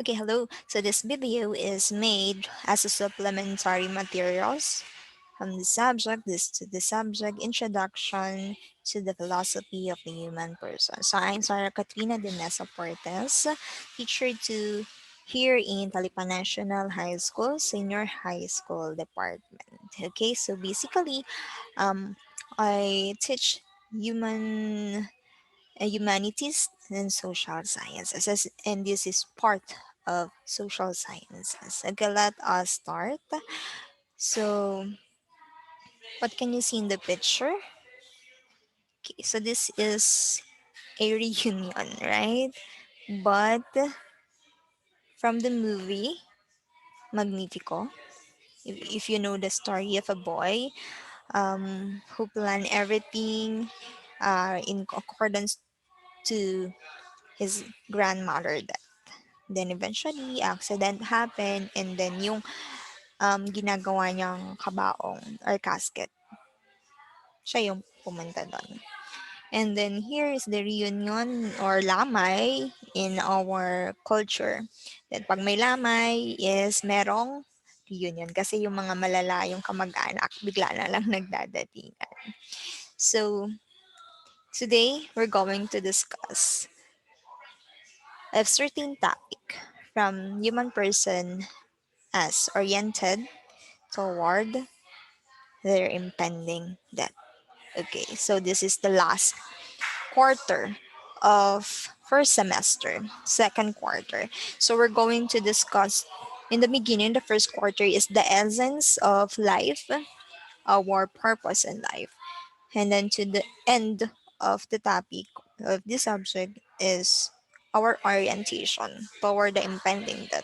Okay, hello. So this video is made as a supplementary materials from the subject, this to the subject, introduction to the philosophy of the human person. So I'm Sarah Katrina de Mesa-Portes, teacher to here in Talipan National High School, Senior High School Department. Okay, so basically, I teach human humanities and social sciences, and this is part of social sciences. Okay, let us start. So, what can you see in the picture? Okay, so this is a reunion, right? But from the movie Magnifico, if you know the story of a boy who planned everything in accordance to his grandmother. Then eventually, accident happened and then yung ginagawa niyang kabaong or casket, siya yung pumunta doon. And then here is the reunion or lamay in our culture. Then pag may lamay is merong reunion kasi yung mga malalayong kamag-anak bigla na lang nagdadatingan. So today we're going to discuss a certain topic from human person as oriented toward their impending death. Okay, so this is the last quarter of first semester, second quarter. So we're going to discuss in the beginning, the first quarter is the essence of life, our purpose in life. And then to the end of the topic of this subject is our orientation toward the impending death,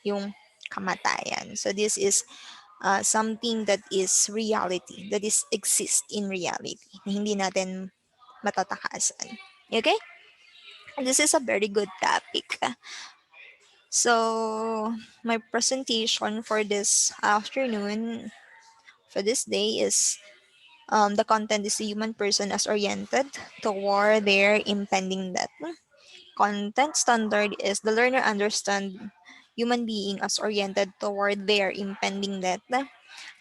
yung kamatayan. So this is something that is reality, that is exist in reality, na hindi natin matatakasan. Okay? And this is a very good topic. So, my presentation for this afternoon, for this day is the content is the human person as oriented toward their impending death. Content standard is the learner understand human being as oriented toward their impending death.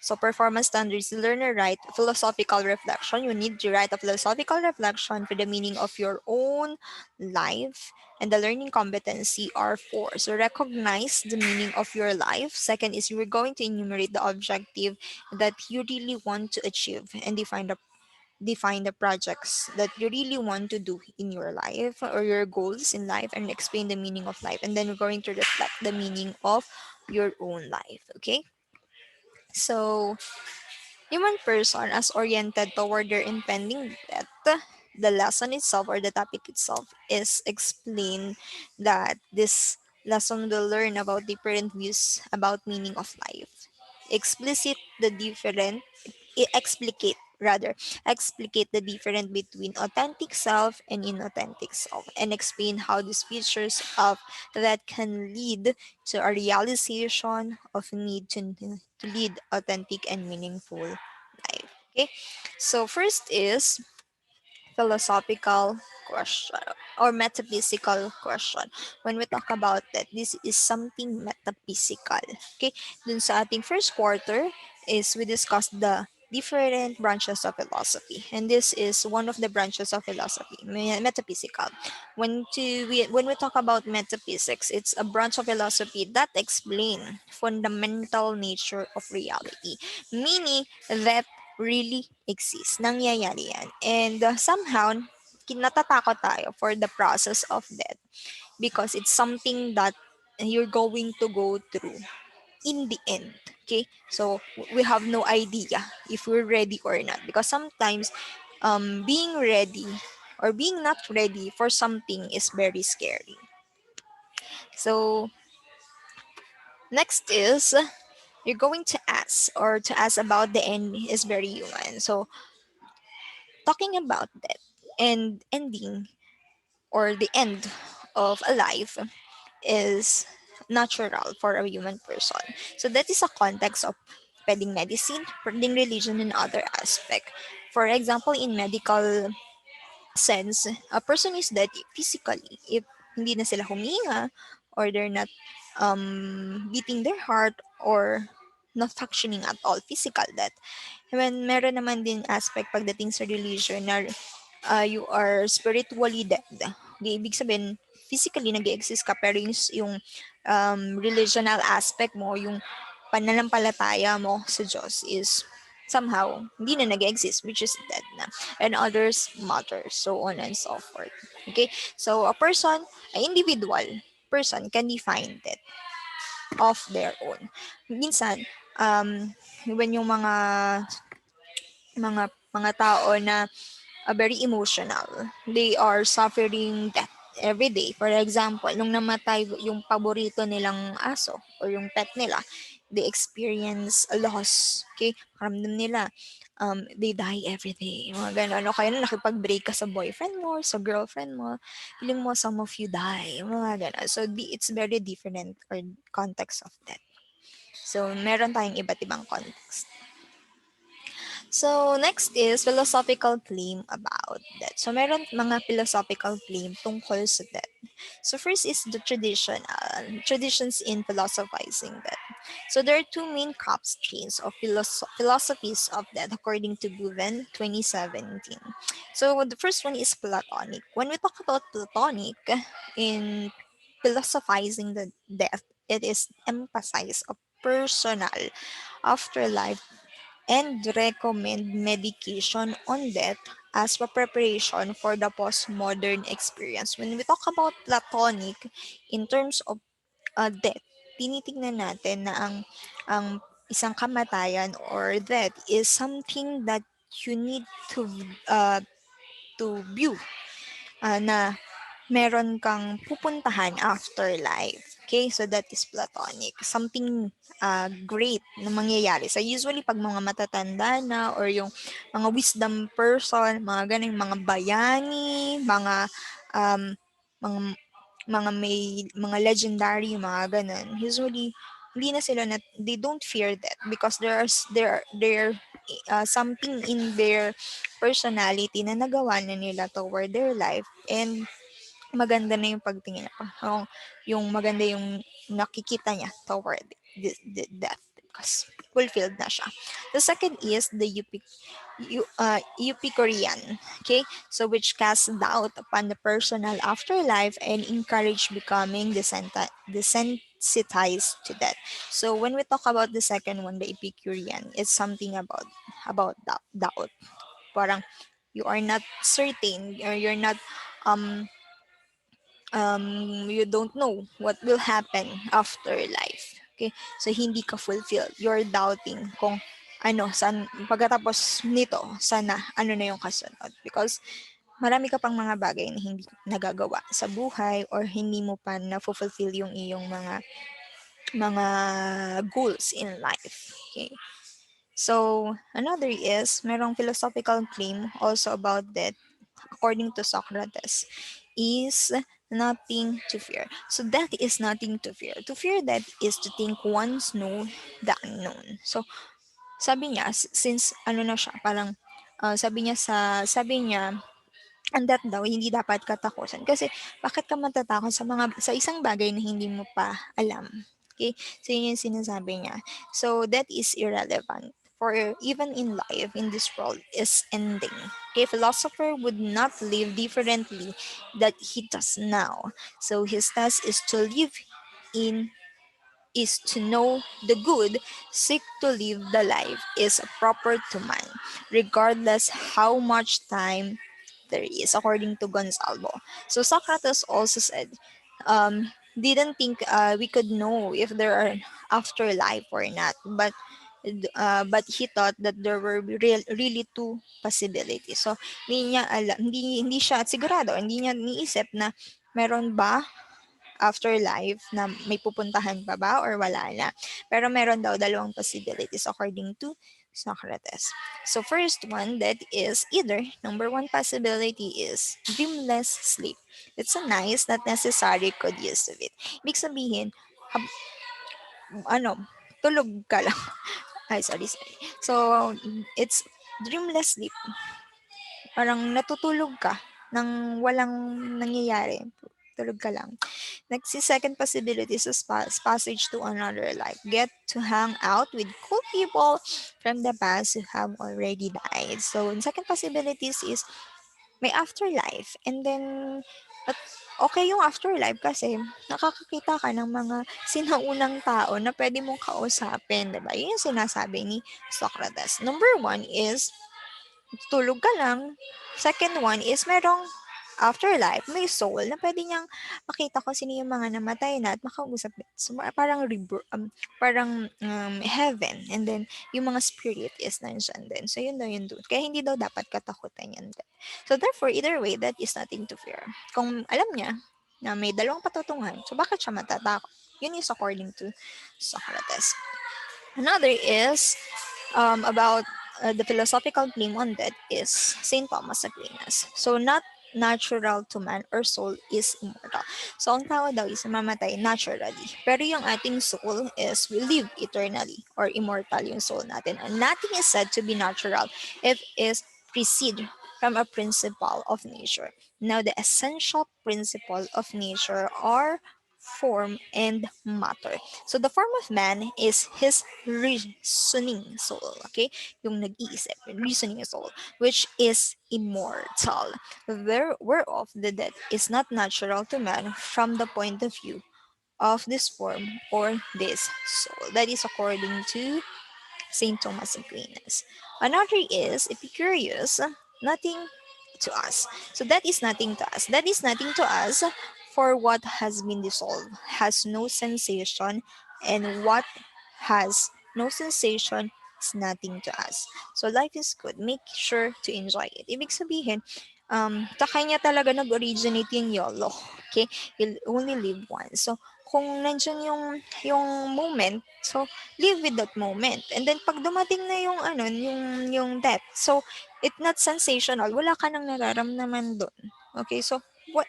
So performance standards, learner write philosophical reflection. You need to write a philosophical reflection for the meaning of your own life. And the learning competency are four. So recognize the meaning of your life. Second is you're going to enumerate the objective that you really want to achieve and define the projects that you really want to do in your life or your goals in life and explain the meaning of life. And then we're going to reflect the meaning of your own life. Okay? So human person as oriented toward their impending death, the lesson itself or the topic itself is explain that this lesson will learn about different views about meaning of life. Explicit the different explicate rather explicate the difference between authentic self and inauthentic self and explain how these features of that can lead to a realization of need to lead authentic and meaningful life. Okay, so first is philosophical question or metaphysical question. When we talk about that, this is something metaphysical. Okay, dun sa ating first quarter is we discussed the different branches of philosophy, and this is one of the branches of philosophy, metaphysical. When we talk about metaphysics, it's a branch of philosophy that explain fundamental nature of reality, meaning that really exists. Nangyayari yan. And somehow, natatakot tayo for the process of death because it's something that you're going to go through in the end. Okay? So, we have no idea if we're ready or not because sometimes being ready or being not ready for something is very scary. So, next is you're going to ask or to ask about the end is very human. So, talking about death and ending or the end of a life is natural for a human person. So that is a context of spreading medicine, spreading religion, and other aspect. For example, in medical sense, a person is dead physically. If hindi na sila huminga, or they're not beating their heart, or not functioning at all, physical death. When meron naman din aspect pagdating sa religion na you are spiritually dead. Di ibig sabihin, physically nag-exist ka, pero yung religional aspect mo, yung pananampalataya mo sa Diyos is somehow hindi na nag-exist, which is dead na. And others matter, so on and so forth. Okay? So, a person, an individual person can define it of their own. Minsan, when yung mga tao na very emotional. They are suffering death every day. For example, nung namatay yung paborito nilang aso or yung pet nila, they experience a loss. Okay? Karamdam nila. They die every day. Mga ganun. O kaya na nakipag-break ka sa boyfriend mo, sa girlfriend mo, feeling mo some of you die. Mga ganun. So, it's very different or context of that. So, meron tayong iba't ibang context. So, next is philosophical claim about that. So, meron mga philosophical claim tungkol sa that. So, first is the traditions in philosophizing that. So, there are two main crop streams of philosophies of that according to Buven 2017. So, the first one is Platonic. When we talk about Platonic in philosophizing the death, it is emphasize of personal afterlife and recommend medication on death as a preparation for the postmodern experience. When we talk about Platonic, in terms of death, tinitingnan natin na ang isang kamatayan or death is something that you need uh, to view na meron kang pupuntahan after life. Okay, so that is platonic. Something great na mangyayari. So usually pag mga matatanda na or yung mga wisdom person, mga ganun, mga bayani, um, mga mga may mga legendary, mga ganun. Usually hindi na sila na they don't fear that because there something in their personality na nagawa na nila toward their life, and maganda na yung pagtingin niya. Yung maganda yung nakikita niya toward the death because fulfilled na siya. The second is the Epicurean, okay? So which casts doubt upon the personal afterlife and encourage becoming desensitized to death. So when we talk about the second one, the Epicurean, it's something about doubt. Parang you are not certain, or you're not um you don't know what will happen after life. Okay? So, hindi ka fulfilled. You're doubting kung saan, pagkatapos nito, sana, ano na yung kasunod. Because, marami ka pang mga bagay na hindi nagagawa sa buhay or hindi mo pa na-fulfill yung iyong mga goals in life. Okay? So, another is, merong philosophical claim also about that, according to Socrates, is nothing to fear. So, that is nothing to fear. To fear that is to think one's know the unknown. So, sabi niya, since ano na siya, parang, sabi niya, and that daw, hindi dapat katakusan. Kasi, bakit ka matatakot sa isang bagay na hindi mo pa alam? Okay? So, yun yung sinasabi niya. So, that is irrelevant. For even in life, in this world, is ending. Okay? Philosopher would not live differently that he does now. So, his task is to live in is to know the good, seek to live the life is proper to man, regardless how much time there is, according to Gonzalo. So Socrates also said, didn't think we could know if there are afterlife or not, but he thought that there were really two possibilities. So hindi siya sigurado, hindi niya niisip na meron ba afterlife na may pupuntahan pa ba or wala na. Pero meron daw dalawang possibilities according to Socrates. So first one, that is either number one possibility is dreamless sleep. It's a nice, not necessary good use of it. Ibig sabihin, ano, tulog ka lang. Ay, sorry. So, it's dreamless sleep. Parang natutulog ka nang walang nangyayari. tulog ka lang. Next is second possibility is passage to another life. Get to hang out with cool people from the past who have already died. So, in second possibilities is may afterlife. And then, at okay yung afterlife kasi nakakakita ka ng mga sinaunang tao na pwede mong kausapin, 'di ba? Yun yung sinasabi ni Socrates. Number one is tulog ka lang. Second one is merong afterlife, may soul na pwede niyang makita kung sino yung mga namatay na at makausap. So, parang parang heaven. And then, yung mga spirit is nandyan din. So, yun daw yun doon. Kaya hindi daw dapat katakutan yan. So, therefore, either way, that is nothing to fear. Kung alam niya na may dalawang patutungan, so bakit siya matatakot? Yun is according to Socrates. Another is about the philosophical claim on death is Saint Thomas Aquinas. So, not natural to man or soul is immortal. So, ang tao daw is mamatay naturally. Pero yung ating soul is will live eternally or immortal yung soul natin. And nothing is said to be natural if is precede from a principle of nature. Now, the essential principle of nature are form and matter. So the form of man is his reasoning soul, okay? Yung nag-iisip, reasoning soul, which is immortal. Whereof the death is not natural to man from the point of view of this form or this soul. That is according to Saint Thomas Aquinas. Another is Epicurus, nothing to us. So that is nothing to us. That is nothing to us, for what has been dissolved has no sensation, and what has no sensation is nothing to us. So life is good. Make sure to enjoy it. Ibig sabihin, sa kanya talaga nag-originate yung YOLO. Okay? You'll only live once. So, kung nandyan yung moment, so live with that moment. And then pag dumating na yung ano, yung death. So it's not sensational. Wala ka nang nararamdaman doon. Okay? So what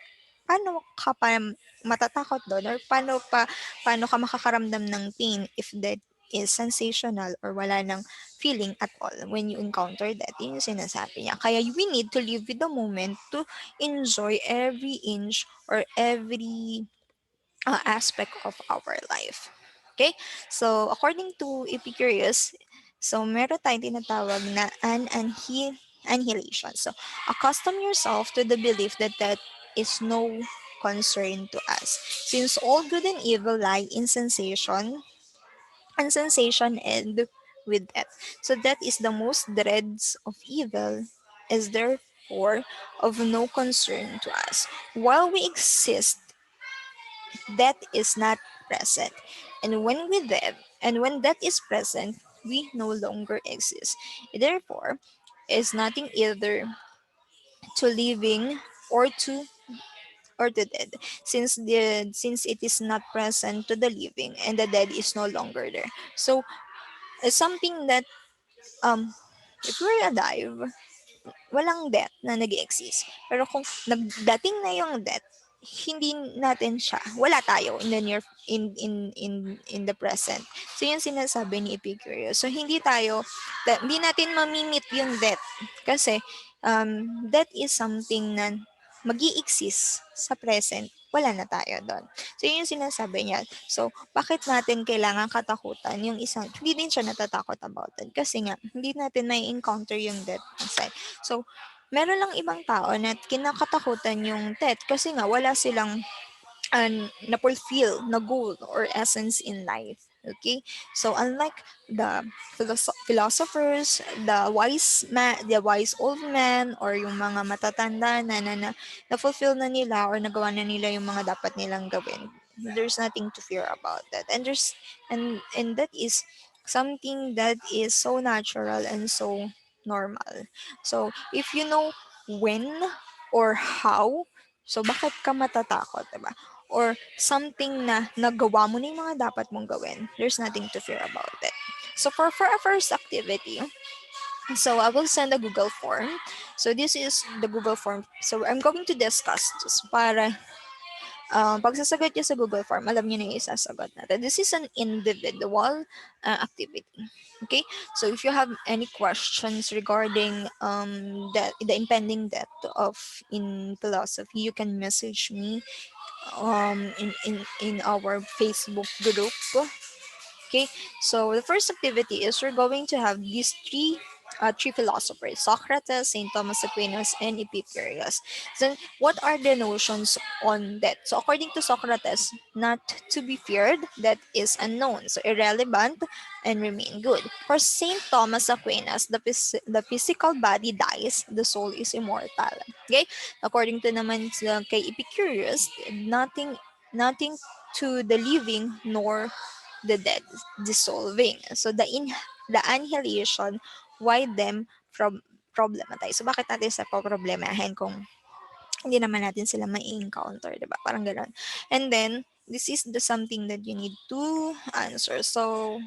paano ka pa matatakot doon or paano ka makakaramdam ng pain if that is sensational or wala nang feeling at all when you encounter that. Yun yung sinasabi niya. Kaya we need to live with the moment to enjoy every inch or every aspect of our life. Okay? So, according to Epicurus, so meron tayong tinatawag na annihilation. So, accustom yourself to the belief that that is no concern to us. Since all good and evil lie in sensation, and sensation end with death. So, that is the most dreads of evil, is therefore of no concern to us. While we exist, death is not present. And when we live, and when death is present, we no longer exist. Therefore, is nothing either to living or to dead, since it is not present to the living and the dead is no longer there. So it's something that if we're alive, walang death na nag exist. Pero kung nagdating na yung death, hindi natin siya, wala tayo in the near in the present. So yun sinasabi ni Epicurus. So hindi natin mamimit yung death kasi death is something na magi-exist sa present, wala na tayo doon. So yun yung sinasabi niya. So bakit natin kailangan katakutan yung isang, hindi din siya natatakot about it kasi nga hindi natin may encounter yung death outside. So meron lang ibang tao na kinakatakutan yung death kasi nga wala silang na-fulfill na goal or essence in life. Okay? So, unlike the philosophers, the wise old men, or yung mga matatanda na-fulfill na nila or nagawa na nila yung mga dapat nilang gawin, there's nothing to fear about that. And that is something that is so natural and so normal. So, if you know when or how, so bakit ka matatakot, diba? Or something na nagawa mo na yung mga dapat mong gawin, there's nothing to fear about it. So for our first activity, so I will send a Google form. So this is the Google form. So I'm going to discuss this para pag sasagot niyo sa Google form, alam niyo na yung isasagot natin. This is an individual activity. Okay? So if you have any questions regarding the impending death of in philosophy, you can message me in our Facebook group. Okay, so the first activity is we're going to have these three philosophers: Socrates, Saint Thomas Aquinas, and Epicurus. Then, what are the notions on that? So, according to Socrates, not to be feared, that is unknown, so irrelevant, and remain good. For Saint Thomas Aquinas, the physical body dies, the soul is immortal. Okay, according to naman kay Epicurus, nothing to the living nor the dead dissolving. So the annihilation, why them from problematize? So bakit natin sa problemahin kung hindi naman natin sila mai-encounter, 'di ba? Parang gano'n. And then this is the something that you need to answer. So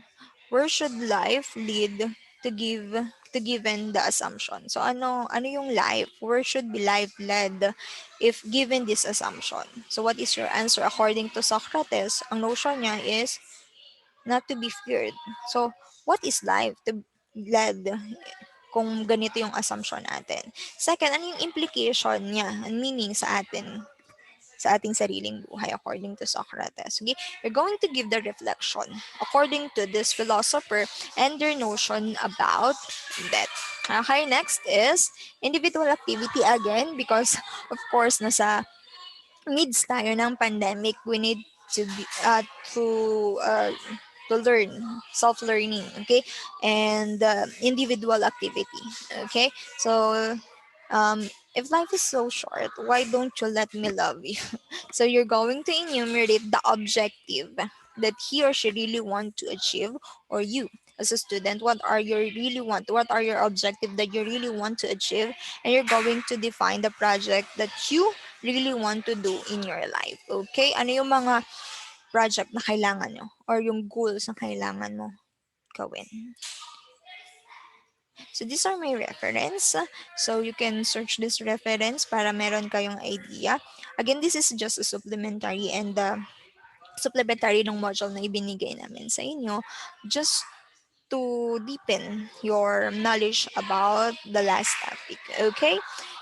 where should life lead to given the assumption? So ano yung life? Where should be life led if given this assumption? So what is your answer? According to Socrates, ang notion niya is not to be feared. So, what is life to led kung ganito yung assumption natin? Second, ano yung implication niya, ang meaning sa ating sariling buhay according to Socrates. Okay? You're going to give the reflection according to this philosopher and their notion about death. Okay, next is individual activity again because of course nasa needs tayo ng pandemic, we need to be uh, to learn self-learning, okay, and individual activity, okay. So if life is so short, why don't you let me love you? So you're going to enumerate the objective that he or she really want to achieve, or you as a student, what are your objective that you really want to achieve, and you're going to define the project that you really want to do in your life. Okay? Ano yung mga project na kailangan nyo or yung goals na kailangan mo gawin. So these are my reference. So you can search this reference para meron kayong idea. Again, this is just a supplementary and supplementary ng module na ibinigay namin sa inyo just to deepen your knowledge about the last topic. Okay?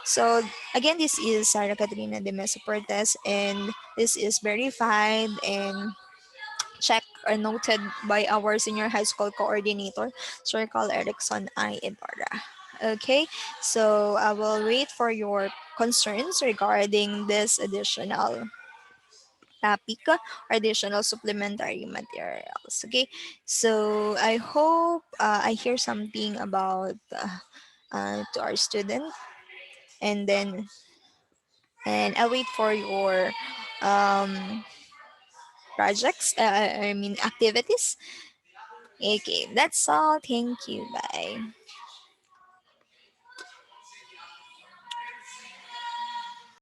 So again, this is Sarah Catrina de Mesa-Portes, and this is verified and checked or noted by our senior high school coordinator, Sir Carl Erickson I. Ibarra. Okay, so I will wait for your concerns regarding this additional topic or additional supplementary materials. Okay, so I hope I hear something about to our student, and then and I wait for your projects. I mean activities. Okay, that's all. Thank you. Bye.